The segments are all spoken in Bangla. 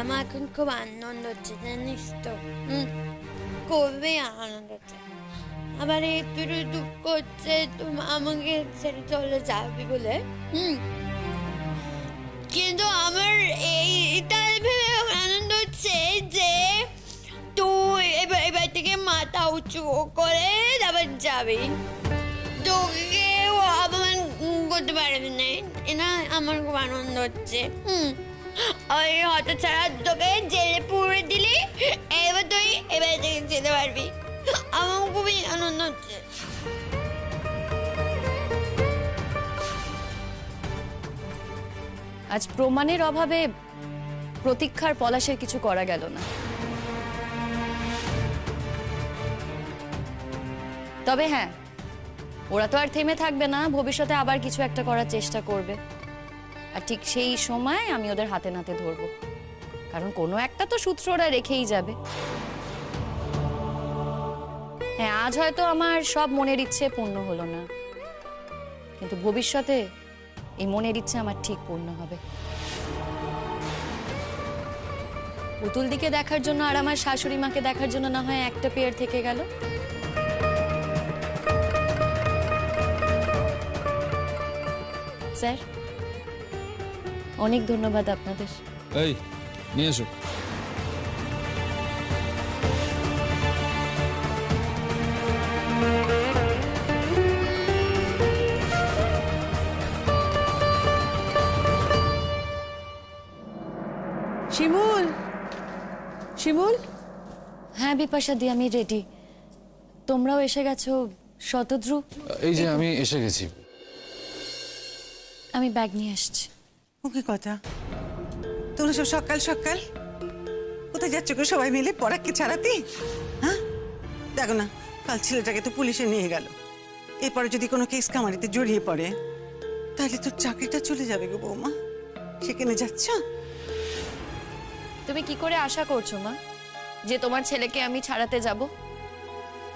আমার এখন খুব আনন্দ হচ্ছে, জানিস তো? খুবই আনন্দ হচ্ছে। আবার একটু দুঃখ হচ্ছে তুমি আমাকে ছেড়ে চলে যাবি বলে। কিন্তু আমার এইটা ভেবে আনন্দ হচ্ছে যে তুই এবার থেকে মাথা উঁচু করে আবার যাবি, তোকে অপমান করতে পারবি না। এটা আমার খুব আনন্দ হচ্ছে। ওই হয়তো ছাড়া তোকে জেলে পুরে দিলি, এবার তুই এবার থেকে যেতে পারবি। আমার খুবই আনন্দ হচ্ছে। আজ প্রমাণের অভাবে প্রতীক্ষার পলাশের কিছু করা গেল না। তবে হ্যাঁ, ওরা তো আর থেমে থাকবে না, ভবিষ্যতে আবার কিছু একটা করার চেষ্টা করবে। আর ঠিক সেই সময় আমি ওদের হাতে নাতে ধরবো, কারণ কোনো একটা তো সূত্র ওরা রেখেই যাবে। হ্যাঁ, আজ হয়তো আমার সব মনের ইচ্ছে পূর্ণ হলো না, কিন্তু ভবিষ্যতে এই মনের ইচ্ছে আমার ঠিক পূর্ণ হবে। পুতুল দিকে দেখার জন্য আর আমার শাশুড়ি মাকে দেখার জন্য না হয় একটা পেয়ার থেকে গেল। স্যার, অনেক ধন্যবাদ আপনাদের। এই নিয়ে এসো। শিমুল, শিমুল। হ্যাঁ বিপাশা দি, আমি রেডি। তোমরাও এসে গেছো? শতদ্রু, এই যে আমি এসে গেছি। আমি ব্যাগ নিয়ে আসছি। ওকে কথা, তোমরা সব সকাল সকাল কোথায় যাচ্ছ গো সবাই মিলে পড়াকে ছাড়াতে? হ্যাঁ দেখো না, কাল ছেলেটাকে তো পুলিশে নিয়ে গেল। এরপরে যদি কোনো কেস কামারিতে জড়িয়ে পড়ে তাহলে তোর চাকরিটা চলে যাবে গো বৌমা। সেখানে যাচ্ছ? তুমি কি করে আশা করছো মা যে তোমার ছেলেকে আমি ছাড়াতে যাব?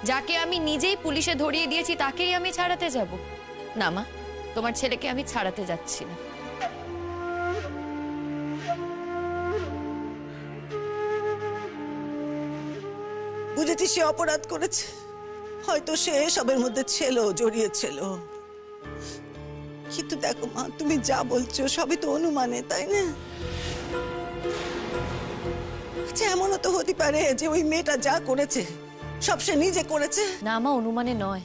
যাকে আমি নিজেই পুলিশে ধরিয়ে দিয়েছি তাকেই আমি ছাড়াতে যাব? না মা, তোমার ছেলেকে আমি ছাড়াতে যাচ্ছি না। বুঝেছি সে অপরাধ করেছে, হয়তো সে সবের মধ্যে ছিল, জড়িয়েছিল। কিন্তু দেখো মা, তুমি যা বলছো সবই তো অনুমানে, তাই না? আচ্ছা, এমনও তো হতে পারে যে ওই মেয়েটা যা করেছে সব সে নিজে করেছে। না মা, অনুমানে নয়।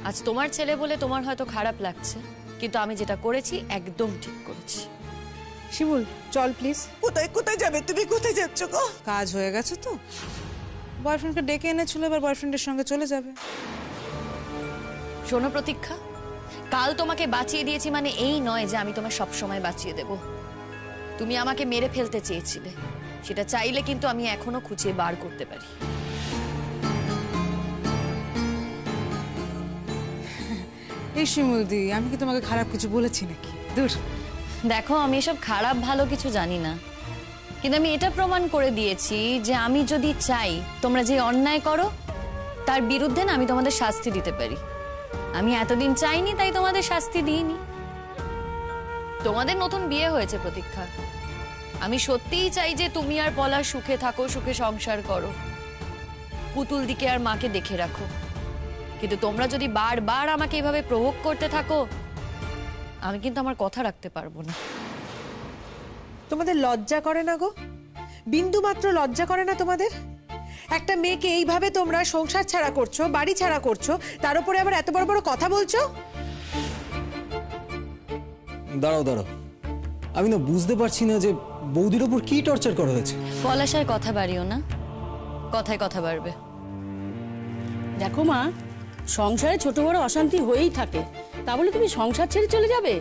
আজ তোমার ছেলে বলে তোমার হয়তো খারাপ লাগছে, কিন্তু আমি যেটা করেছি একদম ঠিক করেছি। শিমুল চল প্লিজ। কোথায় কোথায় যাবে তুমি? কোথায় যাচ্ছ গো? কাজ হয়ে গেছে তো, বয়ফ্রেন্ডকে ডেকে এনেছিল, এবার বয়ফ্রেন্ডের সঙ্গে চলে যাবে। শোনো প্রতীক্ষা, কাল তোমাকে বাঁচিয়ে দিয়েছি মানে এই নয় যে আমি তোমায় সব সময় বাঁচিয়ে দেব। তুমি আমাকে মেরে ফেলতে চেয়েছিলে, সেটা চাইলে কিন্তু আমি এখনো খুঁজে বার করতে পারি। এই শিমুল দি, আমি কি তোমাকে খারাপ কিছু বলেছি নাকি? দূর। দেখো, আমি এসব খারাপ ভালো কিছু জানি না, কিন্তু আমি এটা প্রমাণ করে দিয়েছি যে আমি যদি চাই তোমরা যে অন্যায় করো তার বিরুদ্ধে না আমি তোমাদের শাস্তি দিতে পারি। আমি এতদিন চাইনি তাই তোমাদের শাস্তি দিইনি। তোমাদের নতুন বিয়ে হয়েছে প্রতীক্ষা, আমি সত্যিই চাই যে তুমি আর পলাশ সুখে থাকো, সুখে সংসার করো, পুতুল দিকে আর মাকে দেখে রাখো। কিন্তু তোমরা যদি বারবার আমাকে এভাবে প্রভোগ করতে থাকো, আমি কিন্তু আমার কথা রাখতে পারবো না। তোমাদের লজ্জা করে না গো? বিন্দু মাত্র লজ্জা করে না তোমাদের? একটা মেয়েকে এইভাবে তোমরা সংসার ছাড়া করছো, বাড়ি ছাড়া করছো, তার উপরে আবার এত বড় বড় কথা বলছো। দাঁড়াও দাঁড়াও, আমি না বুঝতে পারছি না যে বৌদির ওপর কি টর্চার করা হয়েছে। পলাশ আর কথা বাড়িও না, কথায় কথা বাড়বে। দেখো মা, সংসারে ছোট বড় অশান্তি হয়েই থাকে, তা বলে তুমি সংসার ছেড়ে চলে যাবে?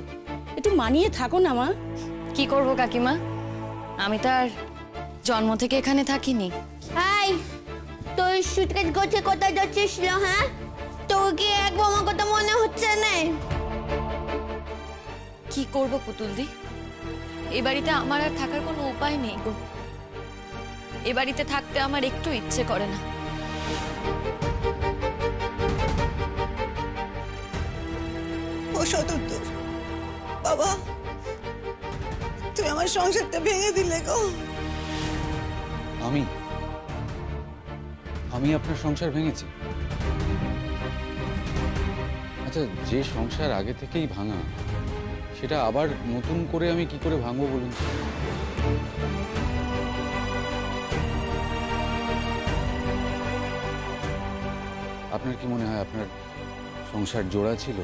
একটু মানিয়ে থাকো না মা। কি করবো কাকিমা, আমি তো আর জন্ম থেকে এখানে থাকিনি। হাই, তোর সুটকেস গোছে কোথায় যাচ্ছিস? হ্যাঁ, তোর কি এক বোমা কথা মনে হচ্ছে না? কি করব পুতুল দি, এই বাড়িতে আমার আর থাকার কোনো উপায় নেই গো। এ বাড়িতে থাকতে আমার একটু ইচ্ছে করে না। ও শতদ্রু, বাবা তুমি আমার সংসারটা ভেঙে দিলে গো। আমি আপনার সংসার ভেঙেছি? আচ্ছা, যে সংসার আগে থেকেই ভাঙা, সেটা আবার নতুন করে আমি কি করে ভাঙবো বলুন? আপনার কি মনে হয় আপনার সংসার জোড়া ছিল?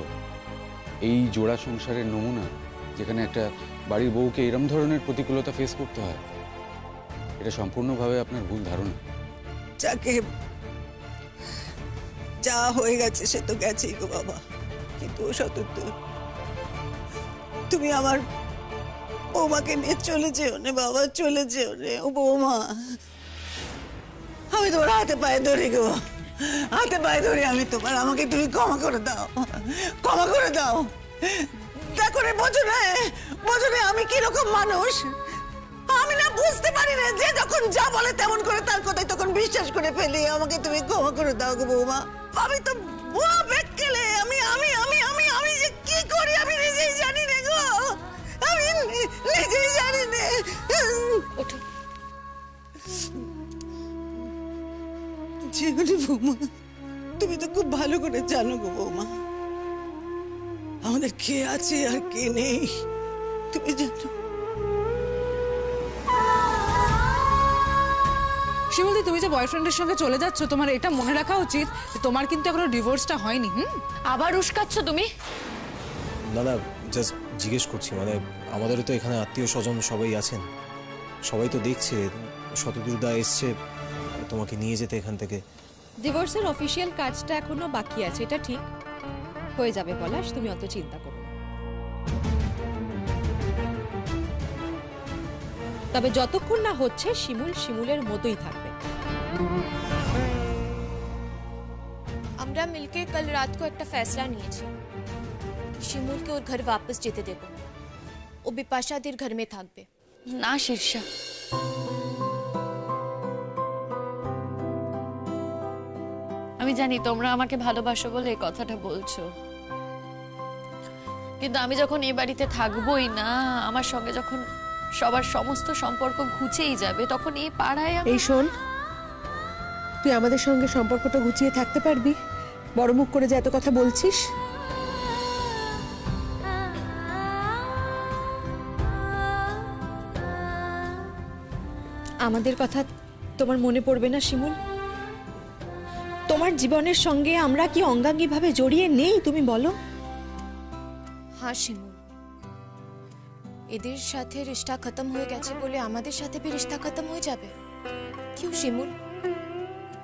এই জোড়া সংসারের নমুনা, যেখানে একটা বাড়ির বউকে এরম ধরনের প্রতিকূলতা ফেস করতে হয়, এটা সম্পূর্ণভাবে আপনার ভুল ধারণা। যাকে যা হয়ে গেছে সে তো গেছেই গো বাবা, কিন্তু শতদ্দূর তুমি আমার বৌমাকে নিয়ে চলে যেও না বাবা, চলে যেও রে ও বৌমা। আমি তোমার হাতে পায়ে ধরি গো, হাতে পায়ে ধরি আমি তোমার, আমাকে তুমি ক্ষমা করে দাও, ক্ষমা করে দাও। দেখো রে, বোঝো না আমি কিরকম মানুষ। আমি না বুঝতে পারি না, যে যখন যা বলে তেমন করে তার কথাই তখন বিশ্বাস করে ফেলি। আমাকে তুমি ক্ষমা করে দাও গো বৌমা। আমি তো বুয়া বেকেলে, আমি আমি আমি আমি আমি যে কি করি আমি নিজেই জানি না গো, আমি নিজেই জানি না। ওঠো। জীবনে বৌমা, তুমি তো খুব ভালো করে জানো গো বৌমা আমাদের কে আছে আর কে নেই, তুমি জানো। শিমুলদি, তুমি যে বয়ফ্রেন্ডের সঙ্গে চলে যাচ্ছ, তোমার এটা মনে রাখা উচিত তোমার কিন্তু এখনো ডিভোর্সটা হয়নি। আবার উস্কাচ্ছ তুমি? না না, জাস্ট জিজ্ঞেস করছি, মানে আমাদেরও তো এখানে আত্মীয় স্বজন সবাই আছেন, সবাই তো দেখছে শতদূরদা এসছে তোমাকে নিয়ে যেতে এখান থেকে। ডিভোর্সের অফিসিয়াল কাজটা এখনো বাকি আছে, এটা ঠিক হয়ে যাবে পলাশ, তুমি অত চিন্তা করো না। তবে যতক্ষণ না হচ্ছে শিমুল শিমুলের মতোই থাকবে। আমরা মিলকে কাল রাত को একটা ফেসলা নিয়েছি, শিমুলকে ওর ঘর वापस যেতে দেব, ও বিপাশাদির ঘর में থাকবে। না শীর্ষা, আমি জানি তোমরা আমাকে ভালোবাসো বলে এই কথাটা বলছো, কিন্তু আমি যখন এই বাড়িতে থাকবোই না, আমার সঙ্গে যখন সবার সমস্ত সম্পর্ক ঘুচেই যাবে, তখন এই পাড়ায় এই শোন, তুই আমাদের সঙ্গে সম্পর্কটা গুছিয়ে থাকতে পারবি? বড় মুখ করে যে এত কথা বলছিস। আমাদের কথা তোমার মনে পড়বে না শিমুল? তোমার জীবনের সঙ্গে আমরা কি অঙ্গাঙ্গিভাবে জড়িয়ে নেই, তুমি বলো? হ্যাঁ শিমুল, এদের সাথে रिश्ता खत्म হয়ে গেছে বলে আমাদের সাথে भी रिश्ता खत्म হয়ে যাবে? क्यों शिमुल?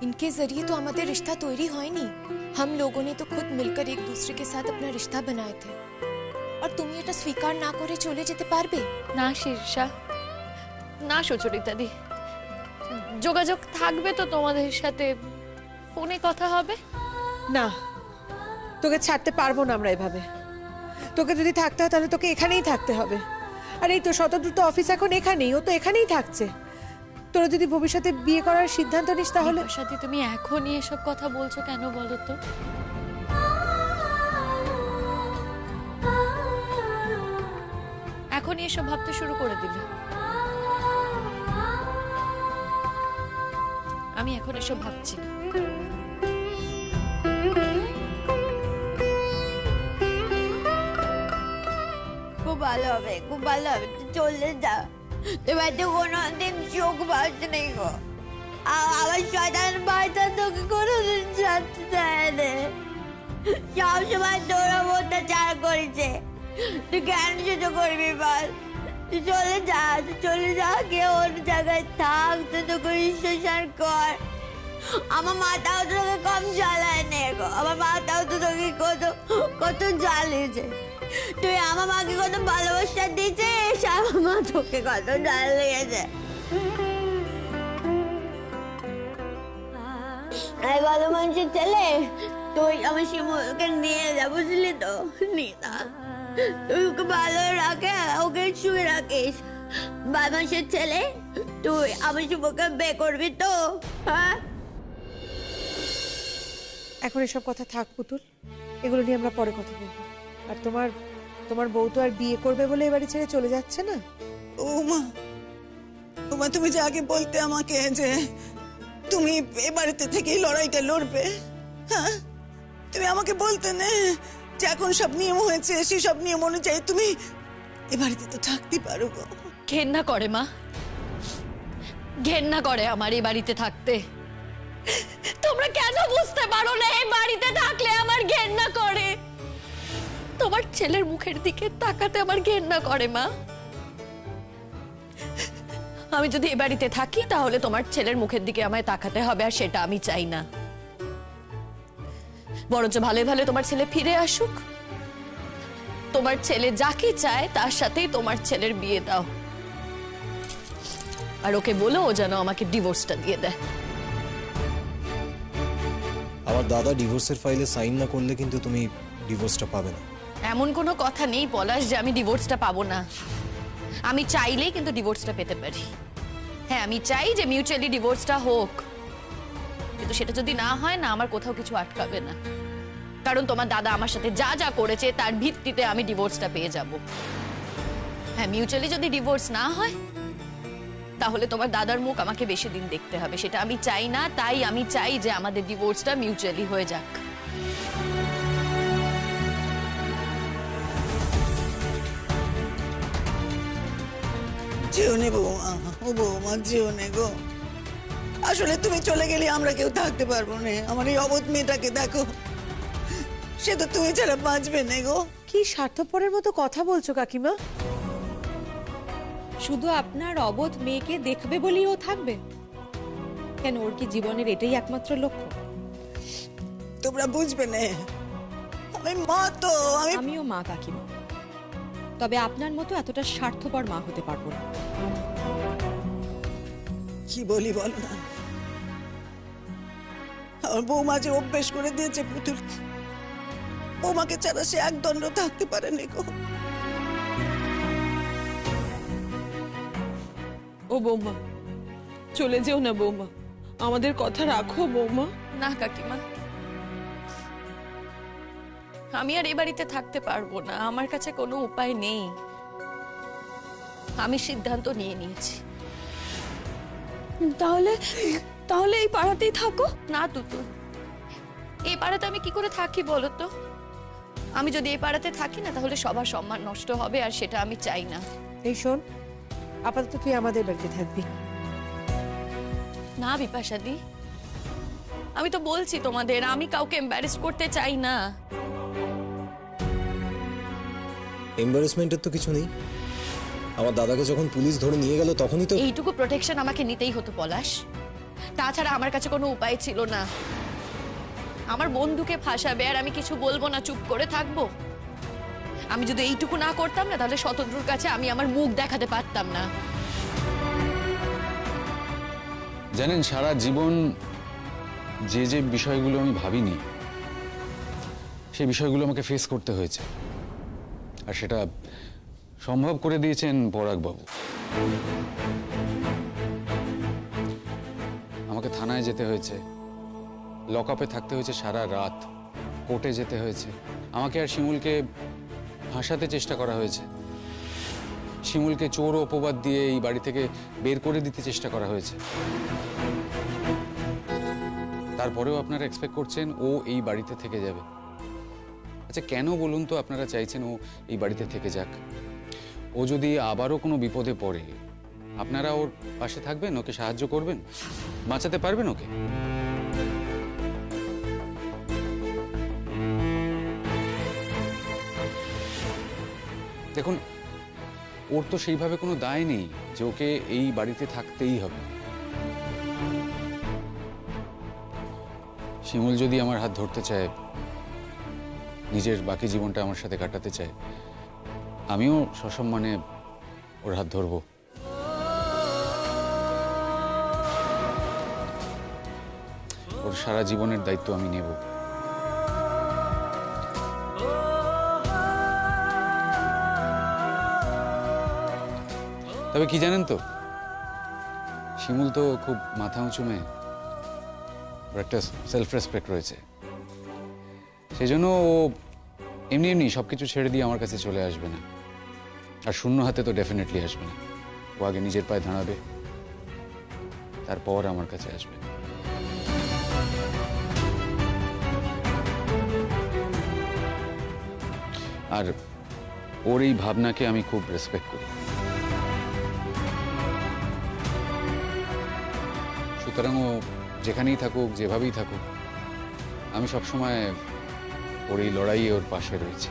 इनके जरिए तो हमारे रिश्ता तैयारी হয়নি। हम लोगों ने तो खुद मिलकर एक दूसरे के साथ अपना रिश्ता बनाए थे, और তুমি এটা স্বীকার না করে চলে যেতে পারবে? না শীর্ষা, না সুচরিতা দি, যোগাযোগ থাকবে তো তোমাদের সাথে, ফোনে কথা হবে। না, তোকে ছাড়তে পারবো না আমরা এভাবে। তোকে যদি থাকতে হয় তাহলে তোকে এখানেই থাকতে হবে। আর এই তো শতদ্রুত অফিস এখন এখানেই, ও তো এখানেই থাকছে। তোরা যদি ভবিষ্যতে বিয়ে করার সিদ্ধান্ত নিস তাহলে। সাথে তুমি এখনই এসব কথা বলছো কেন বলো তো? এখনই এসব ভাবতে শুরু করে দিলে? আমি এখন এসব ভাবছি না। খুব ভালো হবে, খুব ভালো হবে, চলে যা। এবার তো কোনোদিন চোখ বাঁচতে নেই গো, আমার শয়তান বাড়িটা তোকে কোনোদিন ছাড়তে দেয় না। সব সময় তোর অত্যাচার করেছে, তুই কেন সেটা করবি বল? তুই চলে যা, কে অন্য জায়গায় থাক, তুই তোকে বিশ্বাস কর। আমার মাথাও তো তোকে কম জ্বালায় নে গো, আমার মাথাও তো তোকে কত জ্বালিয়েছে। তুই আমার মাকে কত ভালোবাসা দিয়েছিস, আমার মা তোকে কত জ্বালিয়েছে। ভালো মানুষের ছেলে, তুই আমার শিমুলকে নিয়ে যা, বুঝলি তো? নিয়ে যা, তুই ওকে ভালো রাখে, ওকে শুয়ে রাখিস। ভালো মানুষের ছেলে, তুই আমার শিমুলকে বিয়ে করবি তো? হ্যাঁ, এখন এসব কথা থাক পুতুল, এগুলো নিয়ে আমরা পরে কথা বলবো। আর তোমার বউ তো আর বিয়ে করবে বলে এবারে ছেড়ে চলে যাচ্ছে না। ও মা, বৌমা তুমি যে আগে বলতে আমাকে যে তুমি এ বাড়িতে থেকেই লড়াইটা লড়বে, হ্যাঁ তুমি আমাকে বলতে না যে এখন সব নিয়ম হয়েছে, সেসব নিয়ম অনুযায়ী তুমি এ বাড়িতে তো থাকতে পারো গো। ঘেন্না করে মা, ঘেন্না করে আমার এই বাড়িতে থাকতে। তোমরা কেন বুঝতে পারো না এই বাড়িতে থাকলে আমার ঘেন্না করে? তোমার ছেলের মুখের দিকে তাকাতে আমার ঘেন্না করে মা। আমি যদি এই বাড়িতে থাকি তাহলে তোমার ছেলের মুখের দিকে আমায় তাকাতে হবে, আর সেটা আমি চাই না। বরঞ্চ ভালো ভালো তোমার ছেলে ফিরে আসুক, তোমার ছেলে যাকে চায় তার সাথেই তোমার ছেলের বিয়ে দাও, আর ওকে বলো ও যেন আমাকে ডিভোর্সটা দিয়ে দেয়। আমার দাদা ডিভোর্সের ফাইলে সাইন না করলে কিন্তু তুমি ডিভোর্সটা পাবে না। এমন কোনো কথা নেই পলাশ যে আমি ডিভোর্সটা পাবো না। আমি চাইলেই কিন্তু ডিভোর্সটা পেতে পারি। হ্যাঁ, আমি চাই যে মিউচুয়ালি ডিভোর্সটা হোক, কিন্তু সেটা যদি না হয় না, আমার কোথাও কিছু আটকাবে না। কারণ তোমার দাদা আমার সাথে যা যা করেছে তার ভিত্তিতে আমি ডিভোর্সটা পেয়ে যাব। হ্যাঁ, মিউচুয়ালি যদি ডিভোর্স না হয় তাহলে তোমার দাদার মুখ আমাকে বেশি দিন দেখতে হবে, সেটা আমি চাই না। তাই আমি চাই যে আমাদের ডিভোর্সটা মিউচুয়ালি হয়ে যাক। যেও নে বৌমা, ও বৌমা যেও নে গো। আসলে তুমি চলে গেলে আমরা কেউ থাকতে পারবো না। আমার এই অবধ মেয়েটাকে দেখো, সে তো তুমি ছাড়া বাঁচবে না গো। কি স্বার্থপরের মতো কথা বলছো কাকিমা? শুধু আপনার অবোধ মেয়েকে দেখবে বলেই ও থাকবে কেন? ওর কি জীবনের এটাই একমাত্র লক্ষ্য? তোমরা বুঝবে না, আমি মা তো। আমিও মা কাকিমা, তবে আপনার মতো এতটা স্বার্থপর মা হতে পারবো না। কি বলি বলো না, আমার বৌমা যে অভ্যেস করে দিয়েছে পুতুল, বৌমাকে ছাড়া সে এক দণ্ড থাকতে পারে না গো। ও বৌমা, চলে যেও না বৌমা, আমাদের কথা রাখো বৌমা। না কাকিমা, আমি আর এ বাড়িতে থাকতে পারবো না। আমার কাছে কোনো উপায় নেই। আমি সিদ্ধান্ত নিয়ে নিয়েছি। তাহলে তাহলে এই পাড়াতেই থাকো। না তুতু, এই পাড়াতে আমি কি করে থাকি বলো তো? আমি যদি এই পাড়াতে থাকি না, তাহলে সবার সম্মান নষ্ট হবে, আর সেটা আমি চাই না। এই শোন, আপাতত তুই আমাদের বাড়িতে থাকবি। না বিপাশাদি, আমি তো বলছি তোমাদের, আমি কাউকে এম্বারেস করতে চাই না। এম্বারেসমেন্টের তো কিছু নেই। আমার দাদাকে যখন পুলিশ ধরে নিয়ে গেল তখনই তো এইটুকু প্রোটেকশন আমাকে নিতেই হতো পলাশ। তাছাড়া আমার কাছে কোনো উপায় ছিল না। আমার বন্ধুকে ফাঁসাবে আর আমি কিছু বলবো না, চুপ করে থাকবো? আমি যদি এইটুকু না করতাম না, তাহলে শতদ্রুর কাছে আমি আমার মুখ দেখাতে পারতাম না। জানেন, সারা জীবন যে যে বিষয়গুলো আমি ভাবিনি, সেই বিষয়গুলো আমাকে ফেস করতে হয়েছে, আর সেটা সম্ভব করে দিয়েছেন পরাগবাবু। আমাকে থানায় যেতে হয়েছে, লকআপে থাকতে হয়েছে সারা রাত, কোর্টে যেতে হয়েছে, আমাকে আর শিমুলকে ফাঁসাতে চেষ্টা করা হয়েছে, শিমুলকে চোর অপবাদ দিয়ে এই বাড়ি থেকে বের করে দিতে চেষ্টা করা হয়েছে। তারপরেও আপনারা এক্সপেক্ট করছেন ও এই বাড়িতে থেকে যাবে। আচ্ছা, কেন বলুন তো আপনারা চাইছেন ও এই বাড়িতে থেকে যাক? ও যদি আবারও কোনো বিপদে পড়ে, আপনারা ওর পাশে থাকবেন, ওকে সাহায্য করবেন, বাঁচাতে পারবেন ওকে? দেখুন, ওর তো সেইভাবে কোনো দায় নেই যে ওকে এই বাড়িতে থাকতেই হবে। শিমুল যদি আমার হাত ধরতে চায়, নিজের বাকি জীবনটা আমার সাথে কাটাতে চায়, আমিও সসম্মানে ওর হাত ধরব। ওর সারা জীবনের দায়িত্ব আমি নেব। তবে কি জানেন তো, শিমুল তো খুব মাথা উঁচু মেয়ে, ওর একটা সেলফ রেসপেক্ট রয়েছে। সেই জন্য ও এমনি এমনি সবকিছু ছেড়ে দিয়ে আমার কাছে চলে আসবে না, আর শূন্য হাতে তো ডেফিনেটলি আসবে না। ও আগে নিজের পায়ে দাঁড়াবে, তারপর আমার কাছে আসবে। আর ওর এই ভাবনাকে আমি খুব রেসপেক্ট করি। সুতরাং ও যেখানেই থাকুক, যেভাবেই থাকুক, আমি সবসময় ওর এই লড়াইয়ে ওর পাশে রয়েছি।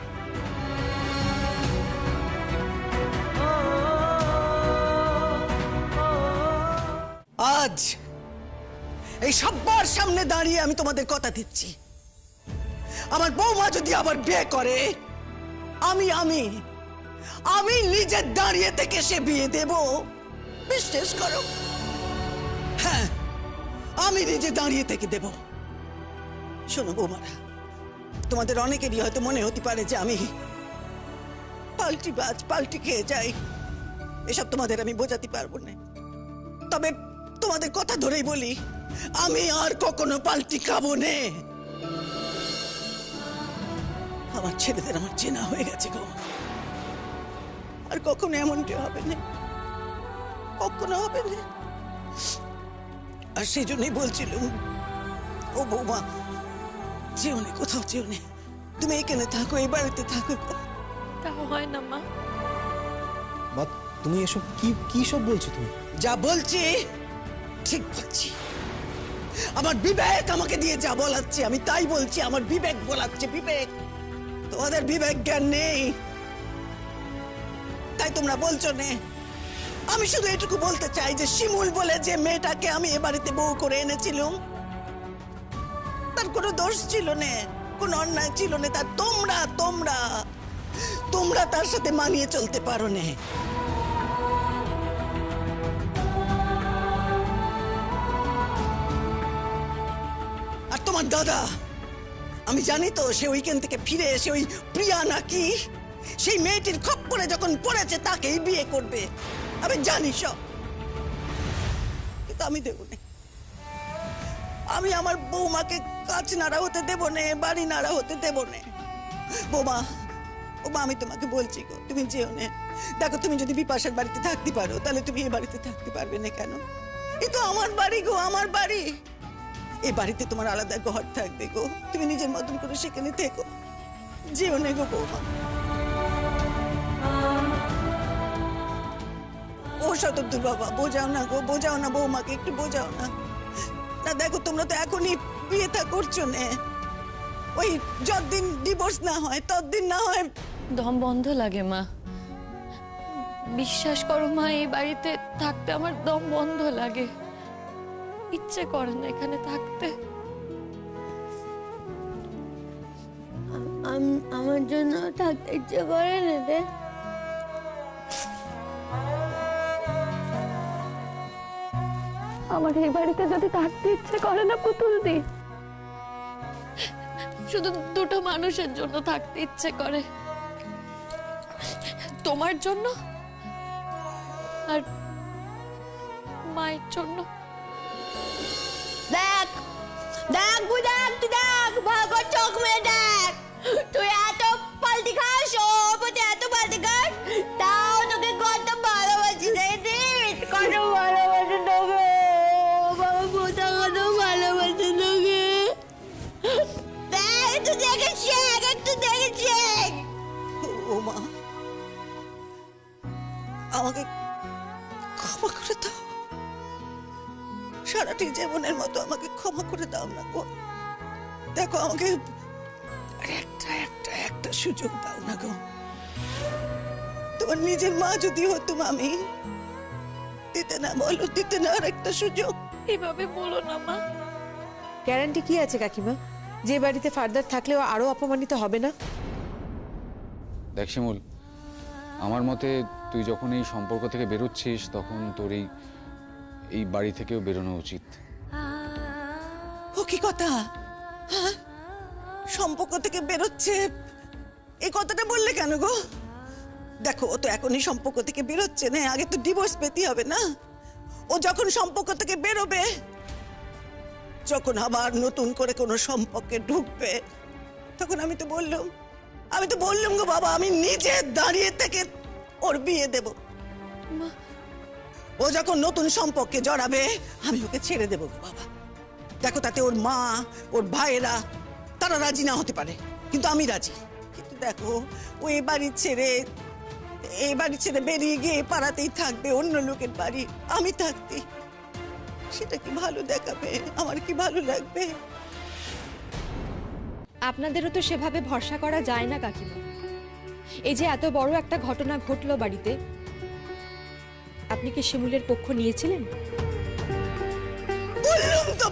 আজ এই সবার সামনে দাঁড়িয়ে আমি তোমাদের কথা দিচ্ছি, আমার বৌমা যদি আবার বিয়ে করে, আমি আমি আমি নিজে দাঁড়িয়ে থেকে সে বিয়ে দেব। বিশ্বাস করো, হ্যাঁ, আমি নিজে দাঁড়িয়ে থেকে দেব। শোনো বৌমারা, তোমাদের অনেকেরই হয়তো মনে হতে পারে যে আমি পাল্টি খেয়ে যাই, এসব তোমাদের আমি বোঝাতে পারবো না। তবে তোমাদের কথা ধরেই বলি, আমি আর কখনো পাল্টি খাবো না। আমার ছেলেদের আমার চেনা হয়ে গেছে গো, আর কখনো এমনটি হবে না, কখনো হবে না। আর সেই জন্যই বলছিলাম, ও বৌমা, যেও না, কোথাও যেও না, তুমি এখানে থাকো, এই বাড়িতে থাকো। তা হয় না মা। মা, তুমি এসব কি সব বলছো? তুমি যা বলছি ঠিক বলছি। আমার বিবেক আমাকে দিয়ে যা বলাচ্ছে আমি তাই বলছি, আমার বিবেক বলাচ্ছে, বিবেক। তোমাদের বিবেক জ্ঞান নেই, তাই তোমরা বলছো না। আমি শুধু এটুকু বলতে চাই যে শিমুল বলে যে মেয়েটাকে আমি এ বাড়িতে বউ করে এনেছিলাম, তার কোনো দোষ ছিল না, কোনো অন্যায় ছিল না। তার তোমরা তার সাথে মানিয়ে চলতে পারো না। আর তোমার দাদা, আমি জানি তো সে ওইখান থেকে ফিরে এসে ওই প্রিয়া নাকি সেই মেয়েটির খপ্পরে যখন পড়েছে তাকেই বিয়ে করবে। আমি জানি সব, কিন্তু আমি দেব না। আমি আমার বৌমাকে কাজ নাড়া হতে দেব না, বাড়ি নাড়া হতে দেব না। বৌমা, আমি তোমাকে বলছি গো, তুমি যেও না। দেখো, তুমি যদি বিপাশার বাড়িতে থাকতে পারো, তাহলে তুমি এই বাড়িতে থাকতে পারবে না কেন? এ তো আমার বাড়ি গো, আমার বাড়ি। এই বাড়িতে তোমার আলাদা ঘর থাকবে গো, তুমি নিজের মতন করে সেখানে থেকো, যেও না গো বৌমা। ও শতদ্দুর বাবা, বোঝাও না গো, বোঝাও না বৌমাকে, একটু বোঝাও না। না দেখো, তোমরা তো এখনই বিয়েটা করছো না, ওই যতদিন ডিভোর্স না হয় ততদিন না হয়। দম বন্ধ লাগে মা, বিশ্বাস করো মা, এই বাড়িতে থাকতে আমার দম বন্ধ লাগে, ইচ্ছে করে না এখানে থাকতে। আমার জন্য থাকতে ইচ্ছে করে না রে। আমার এই বাড়িতে যদি থাকতে ইচ্ছে করে না পুতুল দি, শুধু দুটো মানুষের জন্য থাকতে ইচ্ছে করে, তোমার জন্য আর মায়ের জন্য। দেখ দেখ বুঝাক, তুই দেখ, ভাগর চোখ মেয়ে দেখ, তুই এত পাল্টি খাস, ও প্রতি এত পাল্টি খাস, তাও তোকে কত ভালোবাসি, দেখছিস? কত ভালোবাসি তোকে বাবা, বোঝা কত ভালোবাসি তোকে। দেখ, তুই দেখে শেখ, একটু দেখে শেখ। ও মা, আমাকে ক্ষমা করে দাও, সারাটি জীবনের মতো আমাকে ক্ষমা করে দাও না গো। দেখো, আমাকে একটা সুযোগ দাও না গো। তোমার নিজের মা যদি হতুম আমি, দিতে না? বলো, দিতে না আর একটা সুযোগ? এভাবে বলো না মা। গ্যারান্টি কি আছে কাকিমা যে বাড়িতে ফার্দার থাকলেও আরো অপমানিত হবে না? দেখ শিমুল, আমার মতে তুই যখন এই সম্পর্ক থেকে বেরোচ্ছিস, তখন তোর এই বাড়ি থেকেও বেরোনো উচিত। ও কি কথা? হ্যাঁ, সম্পর্ক থেকে বেরোচ্ছে, এই কথাটা বললে কেন গো? দেখো, ও তো এখনই সম্পর্ক থেকে বেরোচ্ছে না, আগে তো ডিভোর্স পেতে হবে না। ও যখন সম্পর্ক থেকে বেরোবে, যখন আবার নতুন করে কোনো সম্পর্কে ঢুকবে, তখন আমি তো বললাম গো বাবা, আমি নিজে দাঁড়িয়ে থেকে ওর বিয়ে দেব। ও যখন নতুন সম্পর্কে জড়াবে আমি ওকে ছেড়ে দেবো গো বাবা। দেখো তাতে ওর মা, ওর ভাইয়েরা তারা রাজি না হতে পারে, কিন্তু আমি রাজি। কিন্তু দেখো ও এ বাড়ি ছেড়ে বেরিয়ে গিয়ে পাড়াতেই থাকবে, অন্য লোকের বাড়ি আমি থাকতে, সেটা কি ভালো দেখাবে? আমার কি ভালো লাগবে? আপনাদেরও তো সেভাবে ভরসা করা যায় না কাকিমা। এই যে এত বড় একটা ঘটনা ঘটলো বাড়িতে, আপনি কি শিমুলের পক্ষ নিয়েছিলেন?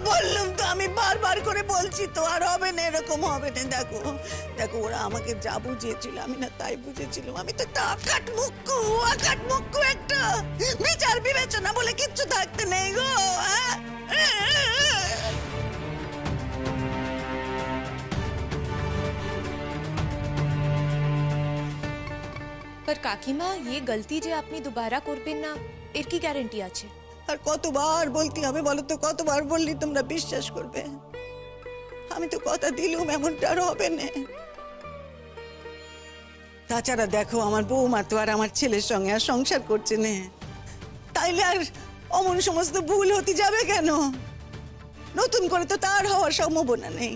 বললুম তো আমি বারবার করে বলছি তো, আর হবে না, এরকম হবে না। দেখো দেখো ওরা আমাকে যা বুঝিয়েছিল আমি না তাই বুঝেছিলাম। আমি তো একটা আকাট মুক্কু একটা বিচার বিবেচনা বলে কিচ্ছু থাকতে নেই গো। पर काकीमा ये गलती जे আপনি दोबारा করবেন না এর কি গ্যারান্টি আছে? আর কতবার বলতে হবে বলো তো? কতবার বললি তোমরা বিশ্বাস করবে? আমি তো কথা দিলুম এমনটা আর হবে না। তাছাড়া দেখো আমার বৌমা তো আর আমার ছেলের সঙ্গে আর সংসার করছে না, তাইলে আর অমন সমস্ত ভুল হতে যাবে কেন? নতুন করে তো তার হওয়ার সম্ভাবনা নেই।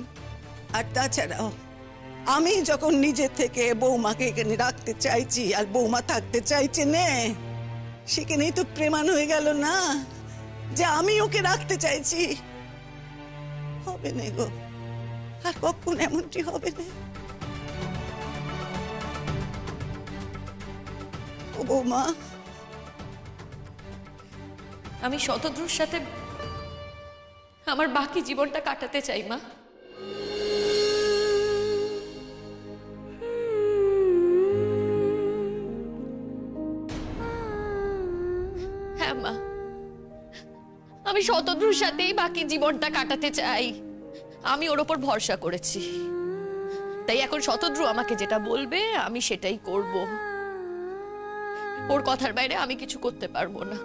আর তাছাড়াও আমি যখন নিজে থেকে বৌমাকে এখানে রাখতে চাইছি আর বৌমা থাকতে চাইছে না, সেখানেই তো প্রেমান হয়ে গেল না যে আমি ওকে রাখতে চাইছি। হবে না গো, আর কখন এমনটি হবে না। ও বৌমা, আমি শতদ্রুর সাথে আমার বাকি জীবনটা কাটাতে চাই মা। হ্যাঁ মা, আমি শতদ্রুর সাথেই বাকি জীবনটা কাটাতে চাই। আমি ওর ওপর ভরসা করেছি, তাই এখন শতদ্রু আমাকে যেটা বলবে আমি সেটাই করব। ওর কথার বাইরে আমি কিছু করতে পারবো না।